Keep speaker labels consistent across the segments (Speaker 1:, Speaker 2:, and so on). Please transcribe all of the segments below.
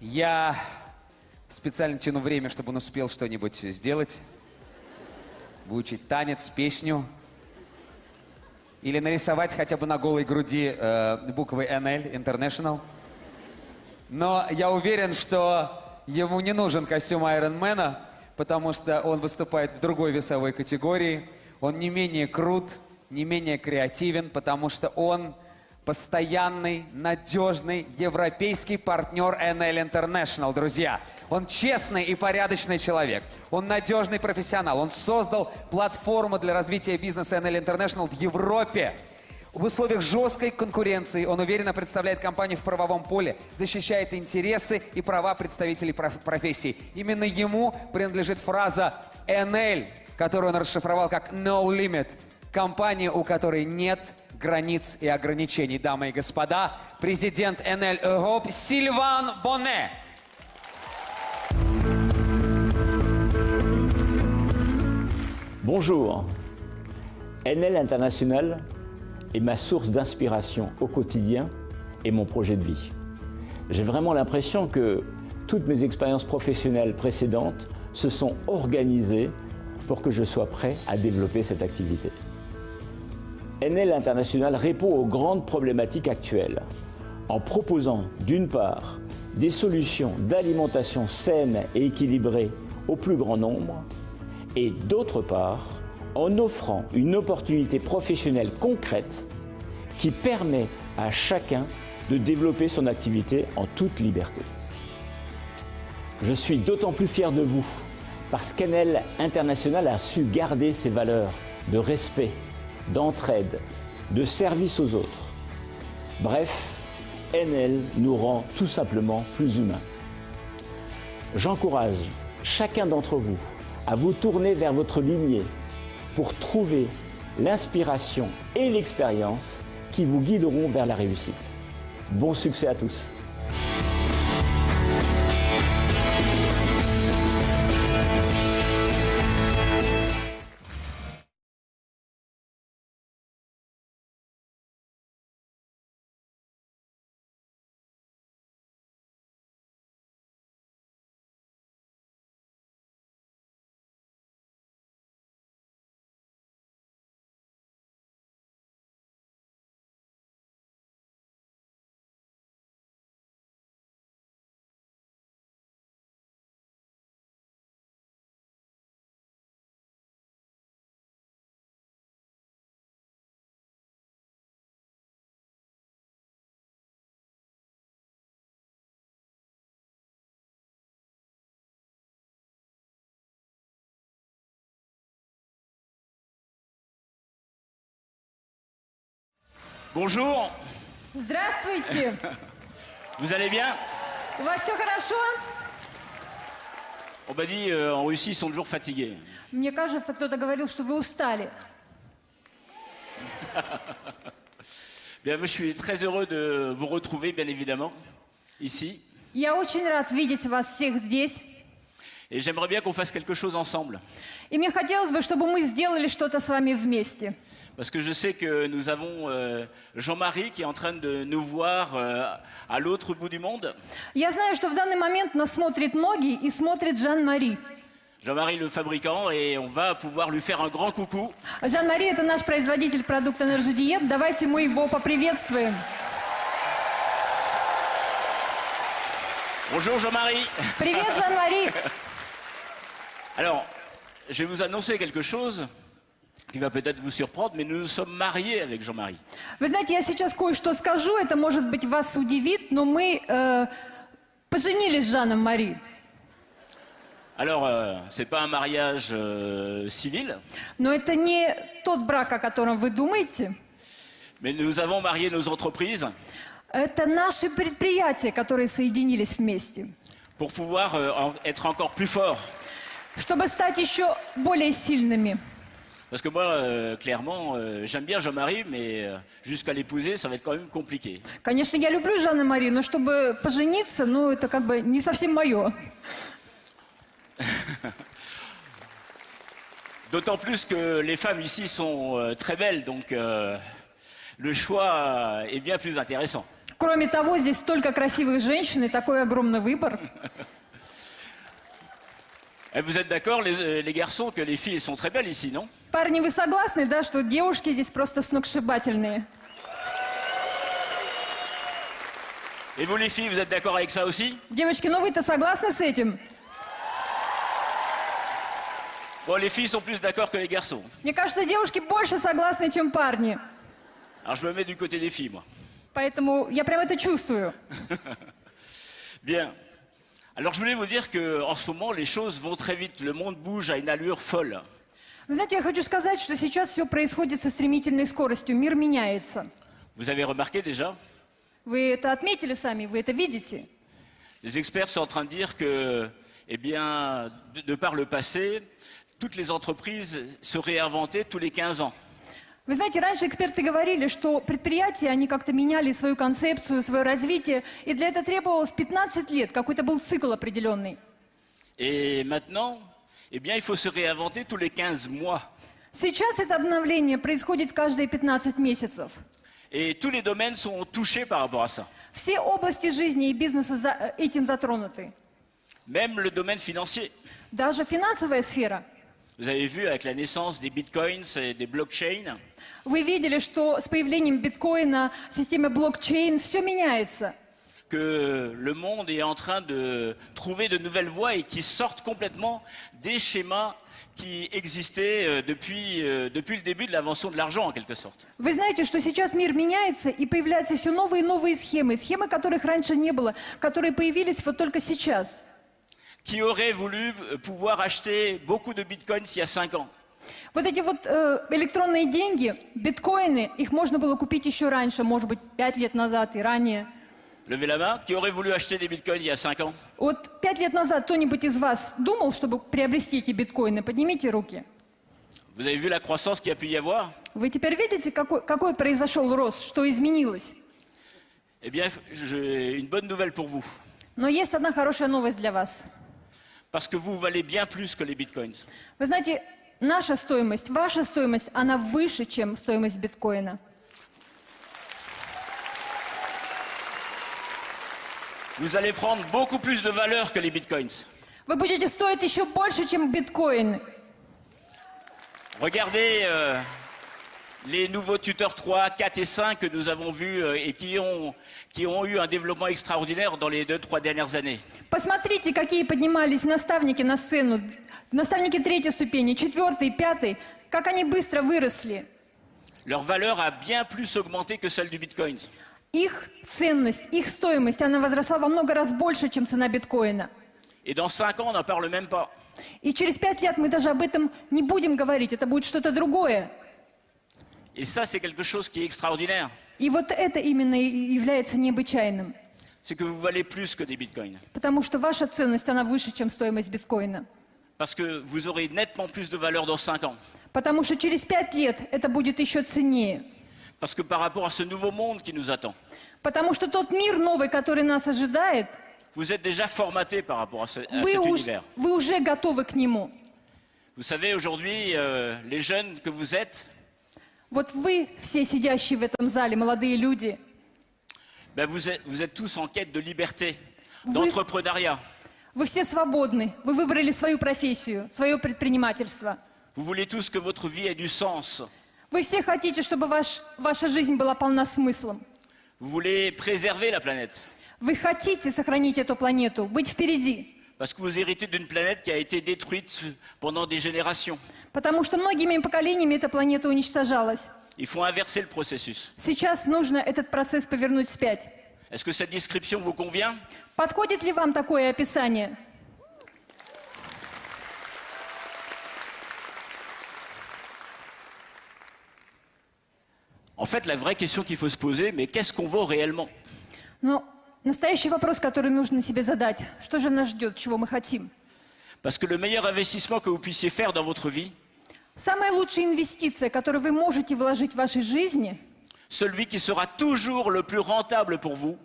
Speaker 1: Я специально тяну время, чтобы он успел что-нибудь сделать. Выучить танец, песню. Или нарисовать хотя бы на голой груди буквы NL, International. Но я уверен, что ему не нужен костюм Айронмена, потому что он выступает в другой весовой категории. Он не менее крут, не менее креативен, потому что он постоянный, надежный европейский партнер NL International, друзья. Он честный и порядочный человек. Он надежный профессионал. Он создал платформу для развития бизнеса NL International в Европе. В условиях жесткой конкуренции он уверенно представляет компанию в правовом поле, защищает интересы и права представителей профессии. Именно ему принадлежит фраза NL, которую он расшифровал как «No Limit». Компания, у которой нет границ и ограничений. Дамы и господа, президент NL Europe Сильван Bonnet.
Speaker 2: Bonjour. NL International est ma source d'inspiration au quotidien et mon projet de vie. J'ai vraiment l'impression que toutes mes expériences professionnelles précédentes se sont organisées pour que je sois prêt à développer cette activité. NL International répond aux grandes problématiques actuelles en proposant d'une part des solutions d'alimentation saine et équilibrée au plus grand nombre et d'autre part en offrant une opportunité professionnelle concrète qui permet à chacun de développer son activité en toute liberté. Je suis d'autant plus fier de vous parce qu'NL International a su garder ses valeurs de respect, d'entraide, de service aux autres. Bref, NL nous rend tout simplement plus humains. J'encourage chacun d'entre vous à vous tourner vers votre lignée pour trouver l'inspiration et l'expérience qui vous guideront vers la réussite. Bon succès à tous!
Speaker 3: Bonjour.
Speaker 4: Здравствуйте.
Speaker 3: Vous allez bien?
Speaker 4: У вас все хорошо?
Speaker 3: On m'a dit en Russie, ils sont toujours fatigués.
Speaker 4: Мне кажется, кто-то говорил, что вы устали.
Speaker 3: Bien, moi, je suis très heureux de vous retrouver, bien évidemment, ici.
Speaker 4: Я очень рад видеть вас всех здесь.
Speaker 3: Et j'aimerais bien qu'on fasse quelque chose ensemble.
Speaker 4: И мне хотелось бы, чтобы мы сделали что-то с вами вместе.
Speaker 3: Parce que je sais que nous avons Jean-Marie qui est en train de nous voir à l'autre bout du monde.
Speaker 4: Я знаю, что в данный момент нас смотрит Ноги и смотрит Жан-Мари.
Speaker 3: Jean-Marie le fabricant, et on va pouvoir lui faire un grand coucou.
Speaker 4: Жан-Мари – это наш производитель продукта Energy Diet. Давайте мы его поприветствуем.
Speaker 3: Bonjour Jean-Marie.
Speaker 4: Привет, Жан-Мари.
Speaker 3: Alors, je vais vous annoncer quelque chose qui va peut-être vous surprendre, mais nous nous sommes mariés avec Jean-Marie.
Speaker 4: Вы знаете, я сейчас кое-что скажу, это, может быть, вас удивит, но мы поженились с Жаном Мари.
Speaker 3: Alors, c'est pas un mariage civil.
Speaker 4: Но это не тот брак, о котором вы думаете.
Speaker 3: Mais nous avons marié nos entreprises.
Speaker 4: Это наши предприятия, которые соединились вместе.
Speaker 3: Pour pouvoir être encore plus forts.
Speaker 4: Чтобы стать еще более сильными.
Speaker 3: Parce que moi, clairement, j'aime bien Jean-Marie, mais jusqu'à l'épouser, ça va être quand même compliqué.
Speaker 4: Конечно, я люблю Жанна Мари, но чтобы пожениться, ну, это как бы не совсем мое.
Speaker 3: D'autant plus que les femmes ici sont très belles, donc le choix est bien plus intéressant.
Speaker 4: Кроме того, здесь столько красивых женщин и такой огромный выбор.
Speaker 3: Et vous êtes d'accord, les garçons, que les filles elles sont très belles ici, non?
Speaker 4: Парни, вы согласны, да, что девушки здесь просто сногсшибательные?
Speaker 3: Et vous les filles, vous êtes d'accord avec ça aussi?
Speaker 4: Девочки, ну вы-то согласны с этим?
Speaker 3: Bon, les filles sont plus d'accord que les garçons.
Speaker 4: Мне кажется, девушки больше согласны, чем парни.
Speaker 3: Alors je me mets du côté des filles, moi.
Speaker 4: Поэтому я прям это чувствую.
Speaker 3: Bien. Alors je voulais vous dire qu'en ce moment, les choses vont très vite. Le monde bouge à une allure folle.
Speaker 4: Вы знаете, я хочу сказать, что сейчас все происходит со стремительной скоростью. Мир меняется.
Speaker 3: Vous avez remarqué déjà?
Speaker 4: Вы это отметили сами, вы это видите.
Speaker 3: Les experts sont en train de dire que, eh bien, de par le passé, toutes les entreprises se réinventaient tous les 15 ans.
Speaker 4: Вы знаете, раньше эксперты говорили, что предприятия, они как-то меняли свою концепцию, свое развитие, и для этого требовалось 15 лет, какой-то был цикл определенный.
Speaker 3: Et maintenant, eh bien, il faut se réinventer tous les 15 mois.
Speaker 4: Сейчас это обновление происходит каждые 15 месяцев.
Speaker 3: Et tous les domaines sont touchés par rapport à ça.
Speaker 4: Все области жизни и бизнеса этим затронуты.
Speaker 3: Même le domaine financier.
Speaker 4: Даже финансовая сфера.
Speaker 3: Vous avez vu avec la naissance des bitcoins et des blockchains,
Speaker 4: Вы видели, что с появлением биткоина, системы блокчейн, все меняется.
Speaker 3: que le monde est en train de trouver de nouvelles voies et qui sortent complètement des schémas qui existaient depuis le début de l'invention de l'argent, en quelque sorte.
Speaker 4: Вы знаете, что сейчас мир меняется, и появляются все новые и новые схемы. Схемы, которых раньше не было, которые появились вот только сейчас.
Speaker 3: Qui aurait voulu pouvoir acheter beaucoup de bitcoins il y a 5 ans?
Speaker 4: Вот эти вот электронные деньги, биткоины, их можно было купить еще раньше, может быть, 5 лет назад и ранее.
Speaker 3: Levez la main. Qui aurait voulu acheter des bitcoins il y a 5 ans?
Speaker 4: Вот 5 лет назад кто-нибудь из вас думал, чтобы приобрести эти биткоины? Поднимите руки.
Speaker 3: Vous avez vu la croissance qu'il y a pu y avoir?
Speaker 4: Вы теперь видите, какой произошел рост, что изменилось?
Speaker 3: Eh bien, j'ai une bonne nouvelle pour vous.
Speaker 4: Но есть одна хорошая новость для вас.
Speaker 3: Parce que vous valez bien plus que les bitcoins.
Speaker 4: Вы знаете, наша стоимость, ваша стоимость, она выше, чем стоимость биткоина.
Speaker 3: Vous allez prendre beaucoup plus de valeur que les bitcoins.
Speaker 4: Вы будете стоить еще больше, чем биткоин.
Speaker 3: Regardez les nouveaux tuteurs 3, 4 et 5 que nous avons vus et qui ont eu un développement extraordinaire dans les 2-3 dernières années.
Speaker 4: Посмотрите, какие поднимались наставники на сцену. Наставники 3-й ступени, 4-й, 5-й. Как они быстро выросли.
Speaker 3: Leur valeur a bien plus augmenté que celle du bitcoin.
Speaker 4: Их ценность, их стоимость, она возросла во много раз больше, чем цена биткоина.
Speaker 3: Et dans 5 ans, on n'en parle même pas.
Speaker 4: И через 5 лет мы даже об этом не будем говорить. Это будет что-то другое.
Speaker 3: Et ça, c'est quelque chose qui est extraordinaire.
Speaker 4: И вот это именно и является необычайным.
Speaker 3: C'est que vous valez plus que des bitcoins.
Speaker 4: Потому что ваша ценность, она выше, чем стоимость биткоина.
Speaker 3: Parce que vous aurez nettement plus de valeur dans 5 ans.
Speaker 4: Потому что через 5 лет это будет еще ценнее.
Speaker 3: Parce que par rapport à ce nouveau monde qui nous attend,
Speaker 4: Потому что тот мир новый, который нас ожидает,
Speaker 3: vous êtes déjà formaté par rapport à cet
Speaker 4: вы
Speaker 3: univers.
Speaker 4: уже готовы к нему.
Speaker 3: Vous savez, aujourd'hui, les jeunes que vous êtes,
Speaker 4: Вот вы, все сидящие в этом зале, молодые люди,
Speaker 3: ben vous êtes tous en quête de liberté, d'entrepreneuriat.
Speaker 4: вы все свободны. Вы выбрали свою профессию, свое предпринимательство.
Speaker 3: Vous voulez tous que votre vie ait du sens.
Speaker 4: Вы все хотите, чтобы ваша жизнь была полна смыслом.
Speaker 3: Vous voulez préserver la planète.
Speaker 4: Вы хотите сохранить эту планету, быть впереди.
Speaker 3: Parce que vous héritez d'une planète qui a été détruite pendant des générations.
Speaker 4: Потому что многими поколениями эта планета уничтожалась.
Speaker 3: Il faut inverser le processus.
Speaker 4: Сейчас нужно этот процесс повернуть вспять.
Speaker 3: Est-ce que cette description vous convient?
Speaker 4: Подходит ли вам такое описание?
Speaker 3: En fait, la vraie question qu'il faut se poser, mais qu'est-ce qu'on vaut réellement?
Speaker 4: Но настоящий вопрос, который нужно себе задать. Что же нас ждет, чего мы хотим?
Speaker 3: Parce que le meilleur investissement que vous puissiez faire dans votre vie,
Speaker 4: Самая лучшая инвестиция, которую вы можете вложить в вашей жизни,
Speaker 3: celui qui sera toujours le plus rentable pour vous,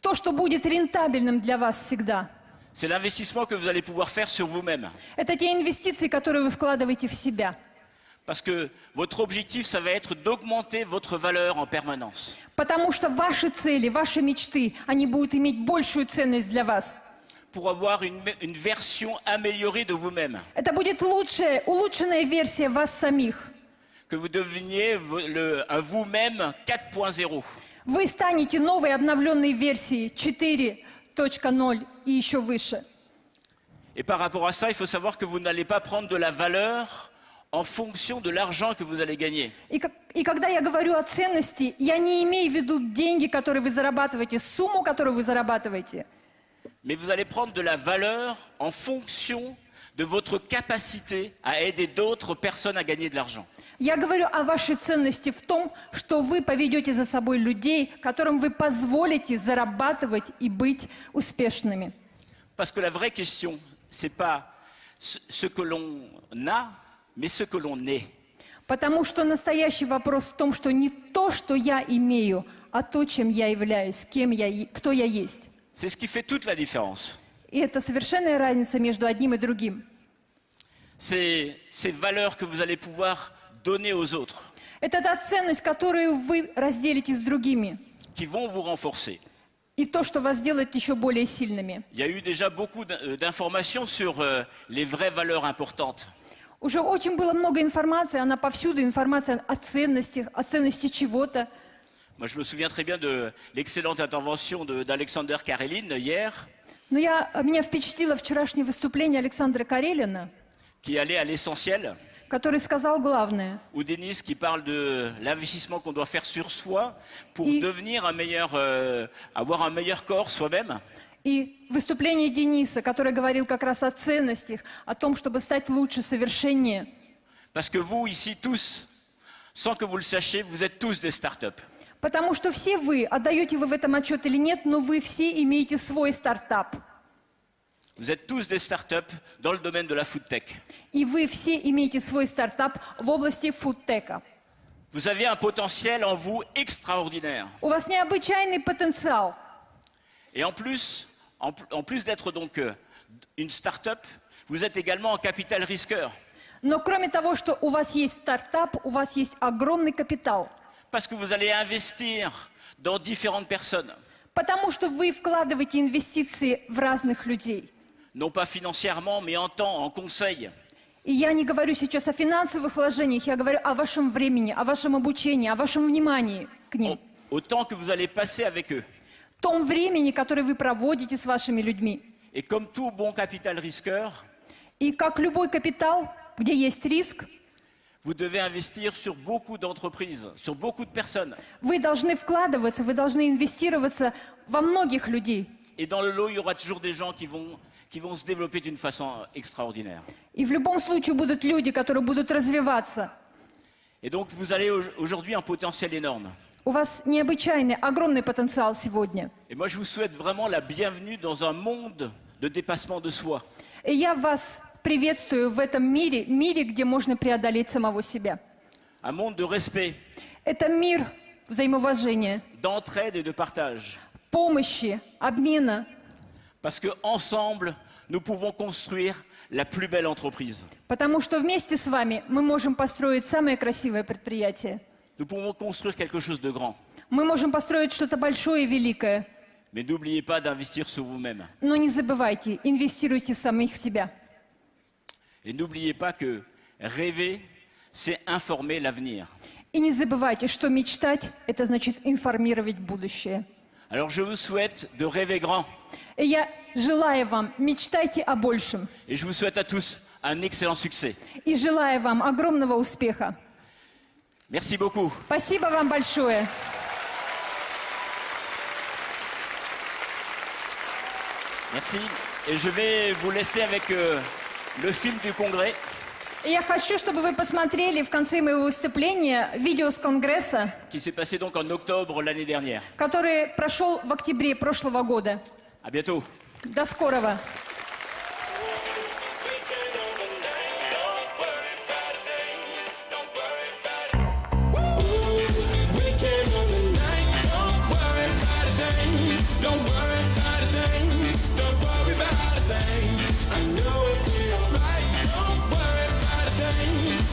Speaker 4: то, что будет рентабельным для вас всегда,
Speaker 3: c'est l'investissement que vous allez pouvoir faire sur vous-même.
Speaker 4: это те инвестиции, которые вы вкладываете в себя.
Speaker 3: Parce que votre objectif, ça va être d'augmenter votre valeur en permanence.
Speaker 4: Потому что ваши цели, ваши мечты, они будут иметь большую ценность для вас.
Speaker 3: Pour avoir une version améliorée de vous-même.
Speaker 4: Это будет лучшая, улучшенная версия вас самих.
Speaker 3: Que vous deveniez un vous-même 4.0.
Speaker 4: Вы станете новой обновленной версией 4.0 и еще выше.
Speaker 3: Et par rapport à ça, il faut savoir que vous n'allez pas prendre de la valeur en fonction de l'argent que vous allez gagner.
Speaker 4: И когда я говорю о ценности, я не имею в виду деньги, которые вы зарабатываете, сумму, которую вы зарабатываете.
Speaker 3: Mais vous allez prendre de la valeur en fonction de votre capacité à aider d'autres personnes à gagner de l'argent.
Speaker 4: Я говорю о вашей ценности в том, что вы поведете за собой людей, которым вы позволите зарабатывать и быть успешными.
Speaker 3: Parce que la vraie question, c'est pas ce que l'on a, mais ce que l'on est.
Speaker 4: Потому что настоящий вопрос в том, что не то, что я имею, а то, чем я являюсь, кто я есть.
Speaker 3: C'est ce qui fait toute la différence.
Speaker 4: И это совершенная разница между одним и другим.
Speaker 3: C'est ces valeurs que vous allez pouvoir donner aux autres,
Speaker 4: Это та ценность, которую вы разделите с другими.
Speaker 3: qui vont vous renforcer.
Speaker 4: И то, что вас делает еще более сильными.
Speaker 3: Il y a eu déjà beaucoup d'informations sur les vraies valeurs importantes.
Speaker 4: Уже очень было много информации, она повсюду, информация о ценности чего-то.
Speaker 3: Moi, je me souviens très bien de l'excellente intervention d'Alexander Karelin hier,
Speaker 4: Но меня впечатлило вчерашнее выступление Александра Карелина,
Speaker 3: qui allait à l'essentiel,
Speaker 4: который сказал главное.
Speaker 3: ou Denis qui parle de l'investissement qu'on doit faire sur soi pour devenir avoir un meilleur corps soi-même.
Speaker 4: И выступление Дениса, который говорил как раз о ценностях, о том, чтобы стать лучше, совершеннее.
Speaker 3: Parce que vous, ici, tous, sans que vous le sachiez, vous êtes tous des startups.
Speaker 4: Потому что все вы, отдаете вы в этом отчет или нет, но вы все имеете свой стартап.
Speaker 3: Vous êtes tous des startups dans le domaine de la food tech.
Speaker 4: И вы все имеете свой стартап в области фудтека.
Speaker 3: Vous avez un potentiel en vous extraordinaire.
Speaker 4: У вас необычайный потенциал.
Speaker 3: Et en plus d'être donc une start-up, vous êtes également un capital risqueur.
Speaker 4: Но кроме того, что у вас есть стартап, у вас есть огромный капитал.
Speaker 3: Parce que vous allez investir dans différentes personnes.
Speaker 4: Потому что вы вкладываете инвестиции в разных людей.
Speaker 3: Non pas financièrement, mais en temps, en conseil.
Speaker 4: И я не говорю сейчас о финансовых вложениях, я говорю о вашем времени, о вашем обучении, о вашем внимании к ним.
Speaker 3: Au temps que vous allez passer avec eux.
Speaker 4: Том времени, которое вы проводите с вашими людьми.
Speaker 3: Et comme tout bon capital risqueur,
Speaker 4: И как любой капитал, где есть риск,
Speaker 3: vous devez investir sur beaucoup d'entreprises, sur beaucoup de personnes.
Speaker 4: вы должны вкладываться, вы должны инвестироваться во многих людей.
Speaker 3: Et dans le lot, il y aura toujours des gens qui vont se développer d'une façon extraordinaire.
Speaker 4: И в любом случае будут люди, которые будут развиваться.
Speaker 3: Et donc, vous avez aujourd'hui un potentiel énorme.
Speaker 4: У вас необычайный, огромный потенциал сегодня.
Speaker 3: Et moi, je vous souhaite vraiment la bienvenue dans un monde de dépassement de soi.
Speaker 4: И я вас приветствую в этом мире, где можно преодолеть самого себя.
Speaker 3: Un monde de respect,
Speaker 4: Это мир взаимоуважения,
Speaker 3: d'entraide et de partage.
Speaker 4: помощи, обмена.
Speaker 3: Parce qu'ensemble, nous pouvons construire la plus belle entreprise.
Speaker 4: Потому что вместе с вами мы можем построить самое красивое предприятие.
Speaker 3: Nous pouvons construire quelque chose de grand.
Speaker 4: Мы можем построить что-то большое и великое.
Speaker 3: Mais n'oubliez pas d'investir sur vous-même.
Speaker 4: Но не забывайте, инвестируйте в самих себя.
Speaker 3: Et n'oubliez pas que rêver, c'est informer l'avenir.
Speaker 4: И не забывайте, что мечтать – это значит информировать будущее.
Speaker 3: Alors je vous souhaite de rêver grand.
Speaker 4: И я желаю вам, мечтайте о большем.
Speaker 3: Et je vous souhaite à tous un excellent succès.
Speaker 4: И желаю вам огромного успеха.
Speaker 3: Merci beaucoup.
Speaker 4: Спасибо вам большое.
Speaker 3: Merci. Et je vais vous laisser avec le film du congrès.
Speaker 4: И я хочу, чтобы вы посмотрели в конце моего выступления видео с Конгресса,
Speaker 3: Qui s'est passé donc en octobre l'année dernière.
Speaker 4: который прошел в октябре прошлого года.
Speaker 3: À bientôt.
Speaker 4: До скорого.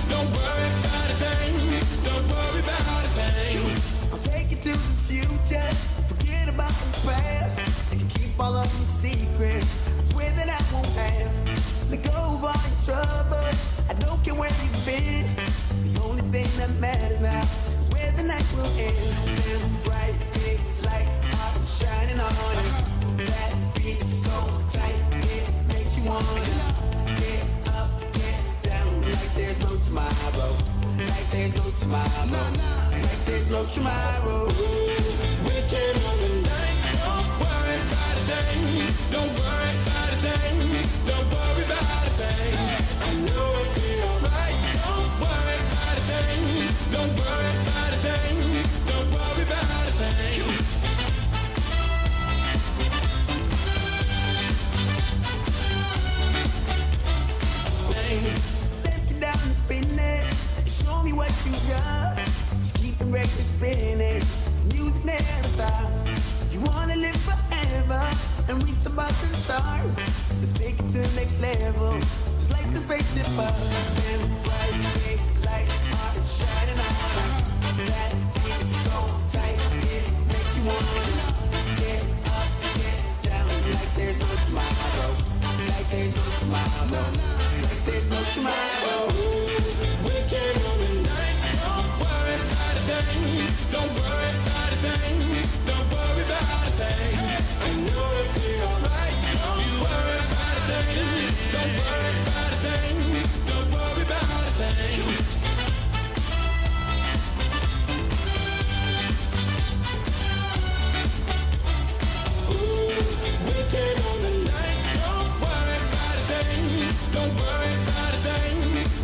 Speaker 5: Don't worry will end. Them bright big lights are shining on us. That beat is so tight, it makes you wanna get up, get down, like there's no tomorrow. Like there's no tomorrow. Like there's no tomorrow.
Speaker 6: Weekend on the night, don't worry about a thing. Don't worry about a thing. Don't worry about a thing. I know it'll be alright. Don't worry about a thing. Don't worry about a thing. Don't worry about a thing.
Speaker 5: Let's get down to business. Show me what you got. Just keep the record spinning. Music never stops. You wanna live forever and reach above the stars. Let's take it to the next level. Just like the spaceship up. Them bright big lights are shining on us. That beat is so tight, it makes you wanna get up, get down, like there's no tomorrow. Like there's no tomorrow. Like there's no tomorrow.
Speaker 6: Weekend on the night, don't worry about a thing. Don't worry about a thing. Don't worry about a thing. I know it'll be alright. Don't worry about a thing. Don't worry about a thing. Don't worry about a thing. Weekend on the night, don't worry about a thing. Don't worry about a thing.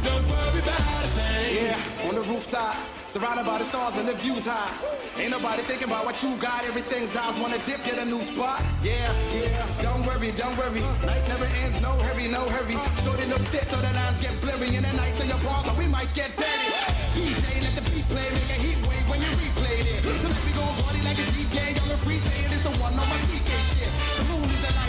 Speaker 6: Don't worry about a thing.
Speaker 7: Yeah, on the rooftop, surrounded by the stars and the views high. Ain't nobody thinking about what you got. Everything's ours. Wanna dip, get a new spot. Yeah, yeah. Don't worry, don't worry. Night never ends. No hurry, no hurry. Shorty look thick, so the lines get blurry. And the nights in your palms, so we might get dirty. DJ, let the beat play, make a heat wave when you replay this. Tonight we gon' party like it's DJ on the free, saying it's the one on my CK shit. The moon is the light.